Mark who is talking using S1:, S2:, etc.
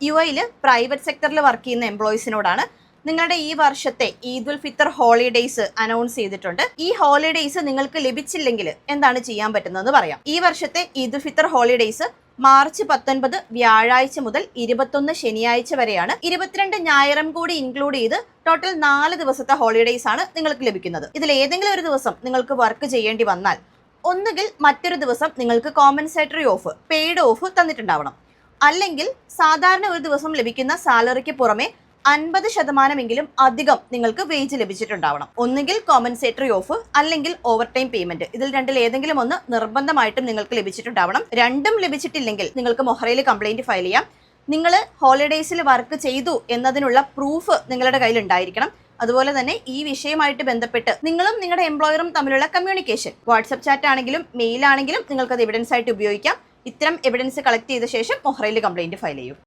S1: UAE private സെക്ടറിൽ work ചെയ്യുന്ന എംപ്ലോയീസിനോടാണ് നിങ്ങളുടെ ഈ വർഷത്തെ ഈദുൽ ഫിത്തർ ഹോളിഡേയ്സ് അനൗൺസ് ചെയ്തിട്ടുണ്ട്. ഈ ഹോളിഡേയ്സ് നിങ്ങൾക്ക് ലഭിച്ചില്ലെങ്കിൽ എന്താണ് ചെയ്യാൻ പറ്റുന്നതെന്ന് പറയാം. ഈ വർഷത്തെ ഈദുൽ ഫിത്തർ ഹോളിഡേയ്സ് മാർച്ച് 19 വ്യാഴാഴ്ച മുതൽ 21 ശനിയാഴ്ച വരെയാണ്. 22 ഞായറും കൂടി ഇൻക്ലൂഡ് ചെയ്ത് ടോട്ടൽ 4 ദിവസത്തെ ഹോളിഡേയ്സ് ആണ് നിങ്ങൾക്ക് ലഭിക്കുന്നത്. ഇതിൽ ഏതെങ്കിലും ഒരു ദിവസം നിങ്ങൾക്ക് വർക്ക് ചെയ്യേണ്ടി വന്നാൽ ഒന്നുകിൽ മറ്റൊരു ദിവസം നിങ്ങൾക്ക് കോമ്പൻസേറ്ററി ഓഫ്, പെയ്ഡ് ഓഫ് തന്നിട്ടുണ്ടാവണം. അല്ലെങ്കിൽ സാധാരണ ഒരു ദിവസം ലഭിക്കുന്ന സാലറിക്ക് പുറമെ 50% അധികം നിങ്ങൾക്ക് വേജ് ലഭിച്ചിട്ടുണ്ടാവണം. ഒന്നുകിൽ കോമ്പൻസേറ്ററി ഓഫ് അല്ലെങ്കിൽ ഓവർ ടൈം പേയ്മെന്റ്. ഇതിൽ രണ്ടിൽ ഏതെങ്കിലും ഒന്ന് നിർബന്ധമായിട്ടും നിങ്ങൾക്ക് ലഭിച്ചിട്ടുണ്ടാവണം. രണ്ടും ലഭിച്ചിട്ടില്ലെങ്കിൽ നിങ്ങൾക്ക് മൊഹറയിൽ കംപ്ലൈന്റ് ഫയൽ ചെയ്യാം. നിങ്ങൾ ഹോളിഡേയ്സിൽ വർക്ക് ചെയ്തു എന്നതിനുള്ള പ്രൂഫ് നിങ്ങളുടെ കയ്യിൽ ഉണ്ടായിരിക്കണം. അതുപോലെ തന്നെ ഈ വിഷയമായിട്ട് ബന്ധപ്പെട്ട് നിങ്ങളും നിങ്ങളുടെ എംപ്ലോയറും തമ്മിലുള്ള കമ്മ്യൂണിക്കേഷൻ, വാട്സപ്പ് ചാറ്റ് ആണെങ്കിലും മെയിൽ ആണെങ്കിലും നിങ്ങൾക്ക് അത് എവിഡൻസ് ആയിട്ട് ഉപയോഗിക്കാം. ഇത്തരം എവിഡൻസ് കളക്ട് ചെയ്ത ശേഷം മൊഹറയിൽ കംപ്ലൈന്റ് ഫയൽ ചെയ്യും.